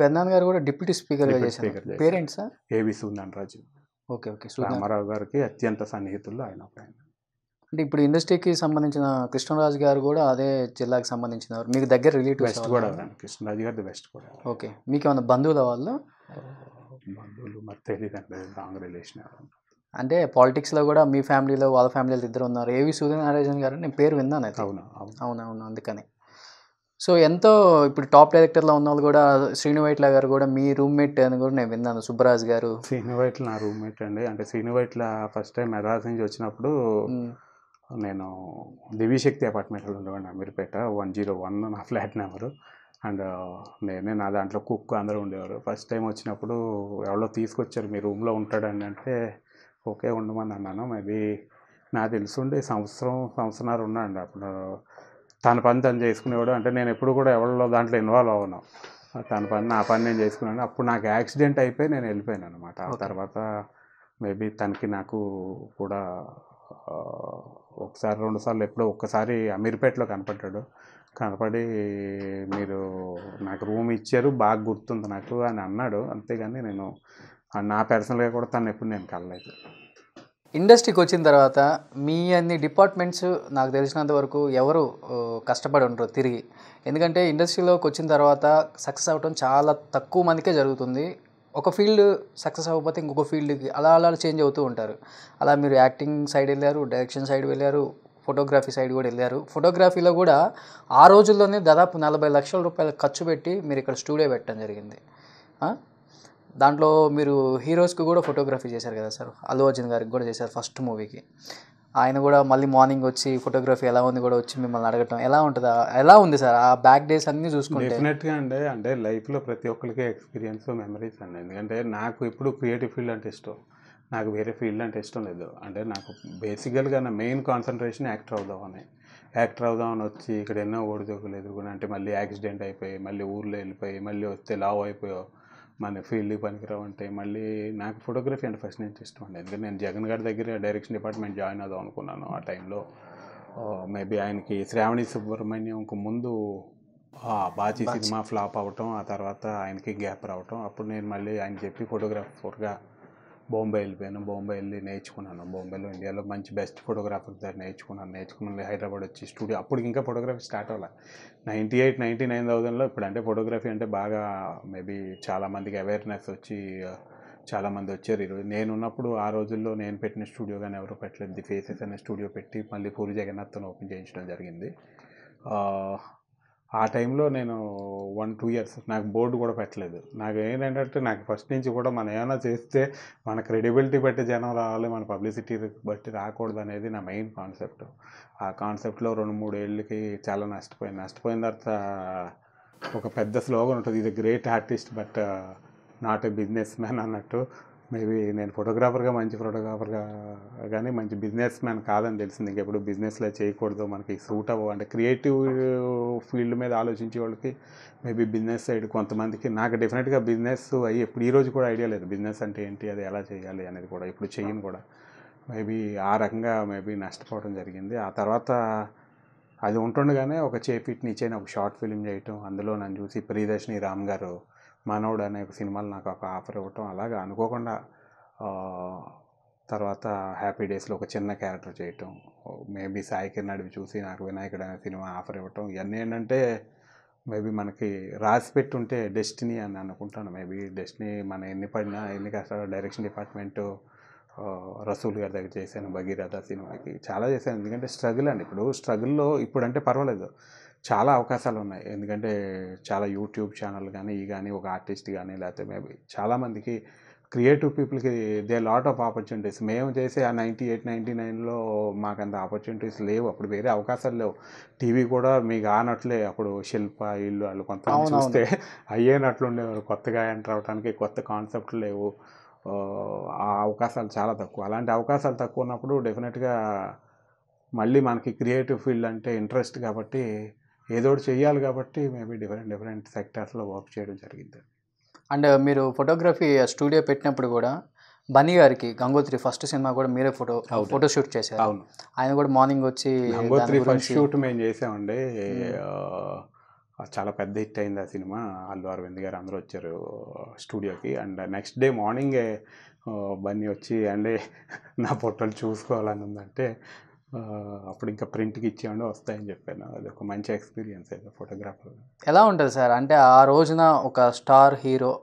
పెదనాన్న గారు కూడా డిప్యూటీ స్పీకర్గా డిప్యూటీ చేశారు. స్పీకర్ చేశారు. పేరేంటి సార్? ఏవి సూర్యనారాయణ రాజు. Okay okay. సూర్య రామారావు గారికి అత్యంత సన్నిహితుల్లో ఆయన ఒక ఆయన. అంటే ఇప్పుడు ఇండస్ట్రీకి సంబంధించిన కృష్ణరాజు గారు కూడా అదే జిల్లాకి సంబంధించినవారు, మీకు దగ్గర రిలేటివ్స్? వెస్ట్ గోదావరి అండి, కృష్ణరాజు గారిది వెస్ట్ గోదావరి. ఓకే. మీకు ఏమైనా బంధువుల వాళ్ళు? బంధువులు మరి తెలియదండి, రాంగ్ రిలేషన్. అంటే పాలిటిక్స్లో కూడా మీ ఫ్యామిలీలో వాళ్ళ ఫ్యామిలీలో ఇద్దరు ఉన్నారు. ఏవి సూర్యనారాయణ గారు నేను పేరు విన్నాను అయితే. అవును అవును అవునవును, అందుకని. సో ఎంతో ఇప్పుడు టాప్ డైరెక్టర్లో ఉన్న వాళ్ళు కూడా, శ్రీను వైట్ల గారు కూడా మీ రూమ్మేట్ అని కూడా నేను విన్నాను, సుబ్బరాజ్ గారు. శ్రీను వైట్ల నా రూమ్మేట్ అండి. అంటే శ్రీను వైట్ల ఫస్ట్ టైం మెడ్రాస్ నుంచి వచ్చినప్పుడు నేను దివ్యశక్తి అపార్ట్మెంట్లో ఉండేవాడిని, అమీర్పేట 101 నా ఫ్లాట్ నెంబరు. అండ్ నేనే, నా దాంట్లో కుక్ అందరూ ఉండేవారు. ఫస్ట్ టైం వచ్చినప్పుడు ఎవరో తీసుకొచ్చారు, మీ రూమ్లో ఉంటాడండి అంటే ఓకే ఉండమని అన్నాను. మేబీ నాకు తెలుసుండి సంవత్సరాలు ఉన్నాండి అప్పుడు. తన పని తను చేసుకునేవాడు. అంటే నేను ఎప్పుడు కూడా ఎవరిలో దాంట్లో ఇన్వాల్వ్ అవ్వను, తన పని నా పని నేను చేసుకున్నాను. అప్పుడు నాకు యాక్సిడెంట్ అయిపోయి నేను వెళ్ళిపోయాను అనమాట. ఆ తర్వాత మేబీ తనకి నాకు కూడా ఒకసారి 2 సార్లు ఎప్పుడో ఒక్కసారి అమీర్పేటలో కనపడి మీరు నాకు రూమ్ ఇచ్చారు, బాగా గుర్తుంది నాకు అని అన్నాడు. అంతేగాని నేను నా పర్సనల్గా కూడా తను ఎప్పుడు నేను కలలేదు. ఇండస్ట్రీకి వచ్చిన తర్వాత మీ అన్ని డిపార్ట్మెంట్స్ నాకు తెలిసినంత వరకు ఎవరు కష్టపడి ఉండరు తిరిగి. ఎందుకంటే ఇండస్ట్రీలోకి వచ్చిన తర్వాత సక్సెస్ అవ్వడం చాలా తక్కువ మందికే జరుగుతుంది. ఒక ఫీల్డ్ సక్సెస్ అవ్వకపోతే ఇంకొక ఫీల్డ్కి అలా చేంజ్ అవుతూ ఉంటారు. అలా మీరు యాక్టింగ్ సైడ్ వెళ్ళారు, డైరెక్షన్ సైడ్ వెళ్ళారు, ఫోటోగ్రఫీ సైడ్ కూడా వెళ్ళారు. ఫోటోగ్రఫీలో కూడా ఆ రోజుల్లోనే దాదాపు 40 లక్షల రూపాయలు ఖర్చు పెట్టి మీరు ఇక్కడ స్టూడియో పెట్టడం జరిగింది. దాంట్లో మీరు హీరోస్కి కూడా ఫోటోగ్రఫీ చేశారు కదా సార్. అల్లు అర్జున్ గారికి కూడా చేశారు ఫస్ట్ మూవీకి. ఆయన కూడా మళ్ళీ మార్నింగ్ వచ్చి ఫోటోగ్రఫీ ఎలా ఉంది కూడా వచ్చి మిమ్మల్ని అడగటం ఎలా ఉంది సార్ ఆ బ్యాక్ డేస్ అన్నీ చూసుకుంటే? డెఫినెట్గా అండి. అంటే లైఫ్లో ప్రతి ఒక్కరికి ఎక్స్పీరియన్స్ మెమరీస్ అండి. ఎందుకంటే నాకు ఇప్పుడు క్రియేటివ్ ఫీల్డ్ అంటే ఇష్టం, నాకు వేరే ఫీల్డ్ అంటే ఇష్టం లేదు. అంటే నాకు బేసికల్గా నా మెయిన్ కాన్సన్ట్రేషన్ యాక్టర్ అవుదామని వచ్చి ఇక్కడ ఎన్నో ఓడిదోకలు ఎదుర్కొని, అంటే మళ్ళీ యాక్సిడెంట్ అయిపోయి, మళ్ళీ ఊర్లో వెళ్ళిపోయి, మళ్ళీ వస్తే లావ్ అయిపోయావు, మన ఫీల్డ్కి పనికిరావు అంటే, మళ్ళీ నాకు ఫోటోగ్రఫీ అంటే ఫస్ట్ నుంచి ఇష్టం అండి. ఎందుకంటే నేను జగన్ గారి దగ్గర డైరెక్షన్ డిపార్ట్మెంట్ జాయిన్ అవుదాం అనుకున్నాను ఆ టైంలో. మేబీ ఆయనకి శ్రావణి సుబ్రహ్మణ్యంకు ముందు బాచి సినిమా ఫ్లాప్ అవ్వటం, ఆ తర్వాత ఆయనకి గ్యాప్ రావటం. అప్పుడు నేను మళ్ళీ ఆయన చెప్పి ఫోటోగ్రాఫర్గా బాంబే వెళ్ళిపోయాను. బాంబే వెళ్ళి నేర్చుకున్నాను. బాంబేలో ఇండియాలో మంచి బెస్ట్ ఫోటోగ్రాఫర్ దగ్గర నేర్చుకుని హైదరాబాద్ వచ్చి స్టూడియో, అప్పుడు ఇంకా ఫోటోగ్రఫీ స్టార్ట్ అవ్వాలి 98, 99 ఇప్పుడు. అంటే ఫోటోగ్రఫీ అంటే బాగా మేబీ చాలామందికి అవేర్నెస్ వచ్చి చాలామంది వచ్చారు. ఈరోజు నేనున్నప్పుడు ఆ రోజుల్లో నేను పెట్టిన స్టూడియో కానీ ఎవరు పెట్టలేదు. ది ఫేసెస్ అనే స్టూడియో పెట్టి మళ్ళీ పూరి జగన్నాథ్తో ఓపెన్ చేయించడం జరిగింది. ఆ టైంలో నేను 1-2 ఇయర్స్ నాకు బోర్డు కూడా పెట్టలేదు. నాకు ఏంటంటే నాకు ఫస్ట్ నుంచి కూడా మనం ఏమైనా చేస్తే మన క్రెడిబిలిటీ బట్టి జనం రావాలి, మన పబ్లిసిటీ బట్టి రాకూడదు అనేది నా మెయిన్ కాన్సెప్ట్. ఆ కాన్సెప్ట్లో 2-3 ఏళ్ళకి చాలా నష్టపోయిన తర్వాత ఒక పెద్ద స్లోగన్ ఉంటుంది, ఇది great artist but not a business man అన్నట్టు. మేబీ నేను మంచి ఫోటోగ్రాఫర్గా కానీ మంచి బిజినెస్ మ్యాన్ కాదని తెలిసింది. ఇంకెప్పుడు బిజినెస్లో చేయకూడదు, మనకి సూట్ అవ్వవు. అంటే క్రియేటివ్ ఫీల్డ్ మీద ఆలోచించే వాళ్ళకి మేబీ బిజినెస్ సైడ్ కొంతమందికి, నాకు డెఫినెట్గా బిజినెస్ ఇప్పుడు ఈరోజు కూడా ఐడియా లేదు బిజినెస్ అంటే ఏంటి, అది ఎలా చేయాలి అనేది కూడా ఇప్పుడు చెయ్యను కూడా. మేబీ ఆ రకంగా నష్టపోవడం జరిగింది. ఆ తర్వాత అది ఉంటుండగానే ఒక చేపిట్ నిచ్చేని ఒక షార్ట్ ఫిల్మ్ చేయటం, అందులో నన్ను చూసి ప్రియదర్శిని రామ్ గారు మనోడు అనే ఒక సినిమాలు నాకు ఒక ఆఫర్ ఇవ్వటం, అలాగా అనుకోకుండా తర్వాత హ్యాపీ డేస్లో ఒక చిన్న క్యారెక్టర్ చేయటం, మేబీ సాయి కిరణ్ అడివి చూసి నాకు వినాయకుడు అనే సినిమా ఆఫర్ ఇవ్వటం, ఇవన్నీ ఏంటంటే మేబీ మనకి రాసి పెట్టుంటే డెస్టినీ అని అనుకుంటాను. మేబీ డెస్టినీ మన ఎన్ని కష్టాలు. డైరెక్షన్ డిపార్ట్మెంటు రసూల్ గారి దగ్గర చేశాను, భగీరథ సినిమాకి చాలా చేశాను. ఎందుకంటే స్ట్రగుల్ అండి. ఇప్పుడు స్ట్రగుల్లో ఇప్పుడంటే పర్వాలేదు, చాలా అవకాశాలు ఉన్నాయి. ఎందుకంటే చాలా యూట్యూబ్ ఛానల్ కానీ ఒక ఆర్టిస్ట్ కానీ లేకపోతే మేబీ చాలామందికి క్రియేటివ్ పీపుల్కి దే లాట్ ఆఫ్ ఆపర్చునిటీస్. మేము చేసే ఆ 98, 99లో మాకు అంత ఆపర్చునిటీస్ లేవు. అప్పుడు వేరే అవకాశాలు లేవు. టీవీ కూడా మీకు ఆనట్లే. అప్పుడు శిల్ప ఇల్లు వాళ్ళు కొంతమంది చూస్తే అయ్యేనట్లు ఉండేవారు. కొత్తగా ఎంటర్ అవడానికి కొత్త కాన్సెప్ట్లు లేవు. ఆ అవకాశాలు చాలా తక్కువ. అలాంటి అవకాశాలు తక్కువ ఉన్నప్పుడు డెఫినెట్గా మళ్ళీ మనకి క్రియేటివ్ ఫీల్డ్ అంటే ఇంట్రెస్ట్ కాబట్టి ఏదో ఒకటి చెయ్యాలి కాబట్టి మేబీ డిఫరెంట్ సెక్టార్స్లో వర్క్ చేయడం జరిగింది. అండ్ మీరు ఫోటోగ్రఫీ స్టూడియో పెట్టినప్పుడు కూడా బన్నీ గారికి గంగోత్రి ఫస్ట్ సినిమా కూడా మీరే ఫోటో షూట్ చేశారు. అవును, ఆయన కూడా మార్నింగ్ వచ్చి గంగోత్రి ఫస్ట్ షూట్ మేము చేసామండి. చాలా పెద్ద హిట్ అయింది ఆ సినిమా. అల్లు అరవింద్ గారు అందరూ వచ్చారు స్టూడియోకి. అండ్ నెక్స్ట్ డే మార్నింగే బన్నీ వచ్చి అండి నా ఫోటోలు చూసుకోవాలని ఉందంటే అప్పుడు ఇంకా ప్రింట్కి ఇచ్చేయండి వస్తాయని చెప్పాను. అది ఒక మంచి ఎక్స్పీరియన్స్ అయితే ఫోటోగ్రాఫర్. ఎలా ఉంటుంది సార్? అంటే ఆ రోజున ఒక స్టార్ హీరో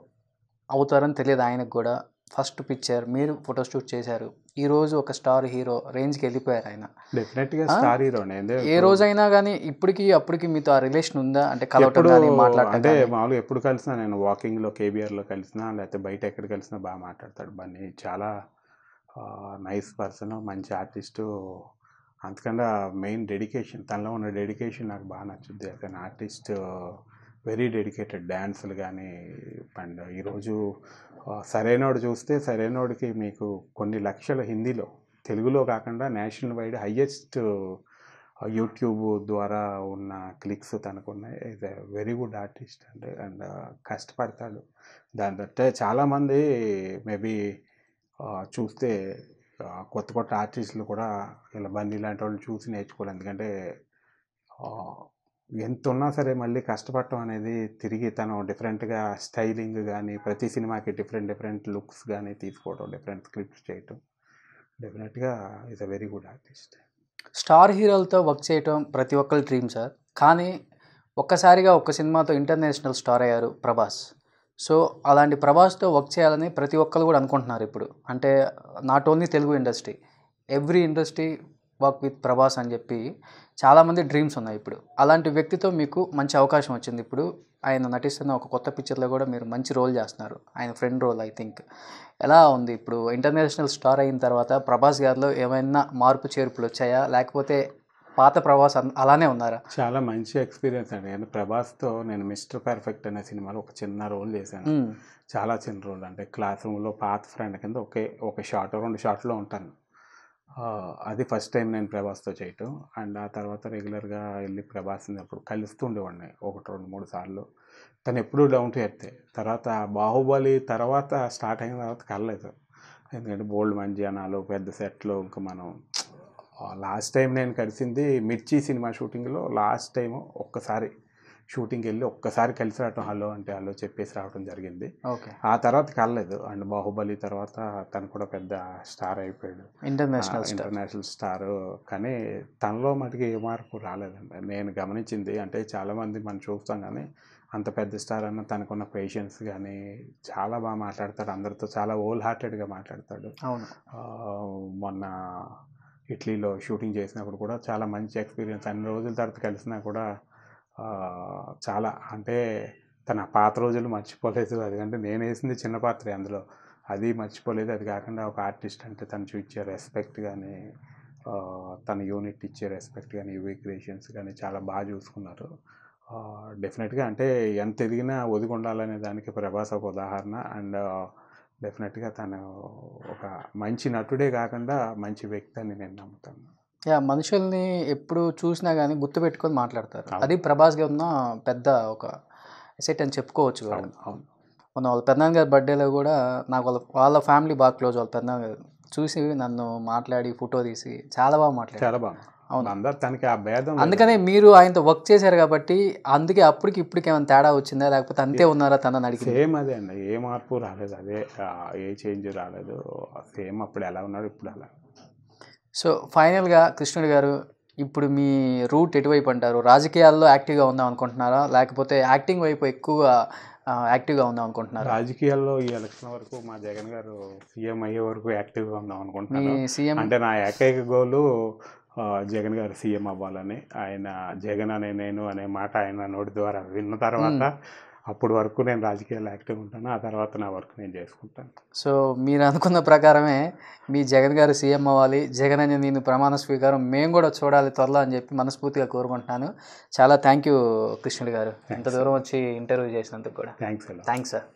అవుతారని తెలియదు ఆయనకు కూడా. ఫస్ట్ పిక్చర్ మీరు ఫోటో షూట్ చేశారు. ఈరోజు ఒక స్టార్ హీరో రేంజ్కి వెళ్ళిపోయారు ఆయన. డెఫినెట్గా స్టార్ హీరోనే. ఏ రోజైనా కానీ ఇప్పటికి అప్పటికి మీతో ఆ రిలేషన్ ఉందా? అంటే కలవటం కానీ మాట్లాడటం అంటే కానీ? మామూలుగా ఎప్పుడు కలిసినా నేను వాకింగ్లో కేబీఆర్లో కలిసినా లేకపోతే బయట ఎక్కడ కలిసినా బాగా మాట్లాడతాడు బన్నీ. చాలా నైస్ పర్సన్, మంచి ఆర్టిస్టు. అంతకన్నా మెయిన్ డెడికేషన్, తనలో ఉన్న డెడికేషన్ నాకు బాగా నచ్చుద్ది. అతను ఆర్టిస్ట్, వెరీ డెడికేటెడ్. డ్యాన్సులు కానీ. అండ్ ఈరోజు సరైనోడు చూస్తే సరైనోడికి మీకు కొన్ని లక్షల హిందీలో, తెలుగులో కాకుండా నేషనల్ వైడ్ హయ్యెస్ట్ యూట్యూబ్ ద్వారా ఉన్న క్లిక్స్ తనకున్నాయి. Is a very good artist అంటే. అండ్ కష్టపడతాడు. దాని బట్టే చాలామంది మేబీ చూస్తే కొత్త కొత్త ఆర్టిస్టులు కూడా ఇలా బన్నీ లాంటి వాళ్ళు చూసి నేర్చుకోవాలి. ఎందుకంటే ఎంత ఉన్నా సరే మళ్ళీ కష్టపడటం అనేది తిరిగి తను డిఫరెంట్గా స్టైలింగ్ కానీ, ప్రతి సినిమాకి డిఫరెంట్ లుక్స్ కానీ తీసుకోవడం, డిఫరెంట్ స్క్రిప్ట్స్ చేయటం, డెఫినెట్గా is a very good artist. Star హీరోలతో వర్క్ చేయటం ప్రతి ఒక్కరి డ్రీమ్ సార్. కానీ ఒక్కసారిగా ఒక్క సినిమాతో ఇంటర్నేషనల్ స్టార్ అయ్యారు ప్రభాస్. సో అలాంటి ప్రభాస్తో వర్క్ చేయాలని ప్రతి ఒక్కరు కూడా అనుకుంటున్నారు ఇప్పుడు. అంటే not only Telugu industry, every industry work with Prabhas అని చెప్పి చాలామంది డ్రీమ్స్ ఉన్నాయి ఇప్పుడు. అలాంటి వ్యక్తితో మీకు మంచి అవకాశం వచ్చింది. ఇప్పుడు ఆయన నటిస్తున్న ఒక కొత్త పిక్చర్లో కూడా మీరు మంచి రోల్ చేస్తున్నారు, ఆయన ఫ్రెండ్ రోల్ ఐ థింక్. ఎలా ఉంది ఇప్పుడు ఇంటర్నేషనల్ స్టార్ అయిన తర్వాత ప్రభాస్ గారిలో ఏమైనా మార్పు చేర్పులు వచ్చాయా, లేకపోతే పాత ప్రభాస్ అలానే ఉన్నారా? చాలా మంచి ఎక్స్పీరియన్స్ అండి. నేను ప్రభాస్తో నేను మిస్టర్ పర్ఫెక్ట్ అనే సినిమాలో ఒక చిన్న రోల్ చేశాను. చాలా చిన్న రోల్, అంటే క్లాస్ రూమ్లో పాత ఫ్రెండ్ కింద ఒక షార్ట్ 2 షార్ట్లో ఉంటాను. అది ఫస్ట్ టైం నేను ప్రభాస్తో చేయటం. అండ్ ఆ తర్వాత రెగ్యులర్గా వెళ్ళి ప్రభాస్ని అప్పుడు కలుస్తూ ఉండేవాడిని 1, 2, 3 సార్లు. తను ఎప్పుడూ డౌన్ టు ఎర్తే. తర్వాత బాహుబలి తర్వాత స్టార్ట్ అయిన తర్వాత కలలేదు. ఎందుకంటే బోల్డ్ మంది జనాలు, పెద్ద సెట్లు. ఇంకా మనం లాస్ట్ టైం నేను కలిసింది మిర్చి సినిమా షూటింగ్లో. లాస్ట్ టైం ఒక్కసారి షూటింగ్కి వెళ్ళి ఒక్కసారి కలిసి రావటం, హలో అంటే హలో చెప్పేసి రావడం జరిగింది. ఓకే. ఆ తర్వాత కలలేదు. అండ్ బాహుబలి తర్వాత తను కూడా పెద్ద స్టార్ అయిపోయాడు, ఇంటర్నేషనల్ స్టార్. కానీ తనలో మటుకు ఏ మార్పు రాలేదండి నేను గమనించింది. అంటే చాలామంది మనం చూస్తాం కానీ అంత పెద్ద స్టార్ అన్న తనకున్న పేషెన్స్ కానీ, చాలా బాగా మాట్లాడతాడు అందరితో, చాలా హోల్ హార్టెడ్గా మాట్లాడతాడు. అవును. మొన్న ఇటలీలో షూటింగ్ చేసినప్పుడు కూడా చాలా మంచి ఎక్స్పీరియన్స్. అన్ని రోజుల తర్వాత కలిసినా కూడా చాలా, అంటే తన పాత రోజులు మర్చిపోలేదు. అదికంటే నేను వేసింది చిన్న పాత్రే అందులో, అది మర్చిపోలేదు. అది కాకుండా ఒక ఆర్టిస్ట్ అంటే తను చూపించే రెస్పెక్ట్ కానీ, తన యూనిట్ ఇచ్చే రెస్పెక్ట్ కానీ, యూవీ క్రియేషన్స్ కానీ చాలా బాగా చూసుకున్నారు. డెఫినెట్గా అంటే ఎంత ఎదిగినా ఒదిగి ఉండాలనే దానికి ప్రభాస్ ఒక ఉదాహరణ. అండ్ డెఫినెట్గా తను ఒక మంచి నటుడే కాకుండా మంచి వ్యక్తి అని నేను నమ్ముతాను. మనుషుల్ని ఎప్పుడు చూసినా కానీ గుర్తుపెట్టుకొని మాట్లాడతారు. అది ప్రభాస్ గారు ఉన్న పెద్ద ఒక ఎసెట్ అని చెప్పుకోవచ్చు. అవును. మొన్న వాళ్ళ పెద్దనాన్న గారి బర్త్డేలో కూడా నాకు వాళ్ళ ఫ్యామిలీ బాగా క్లోజ్. వాళ్ళ పెద్దనాన్న గారు చూసి నన్ను మాట్లాడి ఫోటో తీసి చాలా బాగా మాట్లాడారు. చాలా బాగా. అవును. అందరు తనకి ఆ భేదం. అందుకనే మీరు ఆయనతో వర్క్ చేశారు కాబట్టి అందుకే అప్పటికి ఇప్పటికి ఏమైనా తేడా వచ్చిందా, లేకపోతే అంతే ఉన్నారా తనని అడిగి? సేమ్ అదే అండి, ఏ మార్పు రాలేదు. అదే ఏ చేంజ్ రాలేదు. సేమ్ అప్పుడు ఎలా ఉన్నాడు ఇప్పుడు అలా. సో ఫైనల్గా కృష్ణుడి గారు, ఇప్పుడు మీ రూట్ ఎటువైపు అంటారు? రాజకీయాల్లో యాక్టివ్గా ఉందాం అనుకుంటున్నారా, లేకపోతే యాక్టింగ్ వైపు ఎక్కువగా యాక్టివ్గా ఉందాం అనుకుంటున్నారా? రాజకీయాల్లో ఈ ఎలక్షన్ వరకు మా జగన్ గారు సీఎం అయ్యే వరకు యాక్టివ్గా ఉందాం అనుకుంటున్నాను. మీ సీఎం అంటే నా ఏకైక గోలు జగన్ గారు సీఎం అవ్వాలని. ఆయన జగన్ అనే నేను అనే మాట ఆయన నోటి ద్వారా విన్న తర్వాత అప్పటి వరకు నేను రాజకీయాల్లో యాక్టివ్ ఉంటాను. ఆ తర్వాత నా వర్క్ నేను చేసుకుంటాను. సో మీరు అనుకున్న ప్రకారమే మీ జగన్ గారు సీఎం అవ్వాలి, జగన్ అని నేను ప్రమాణ స్వీకారం మేము కూడా చూడాలి త్వరలో అని చెప్పి మనస్ఫూర్తిగా కోరుకుంటున్నాను. చాలా థ్యాంక్ యూ కృష్ణుడి గారు, ఇంత దూరం వచ్చి ఇంటర్వ్యూ చేసినందుకు కూడా. Thanks sir.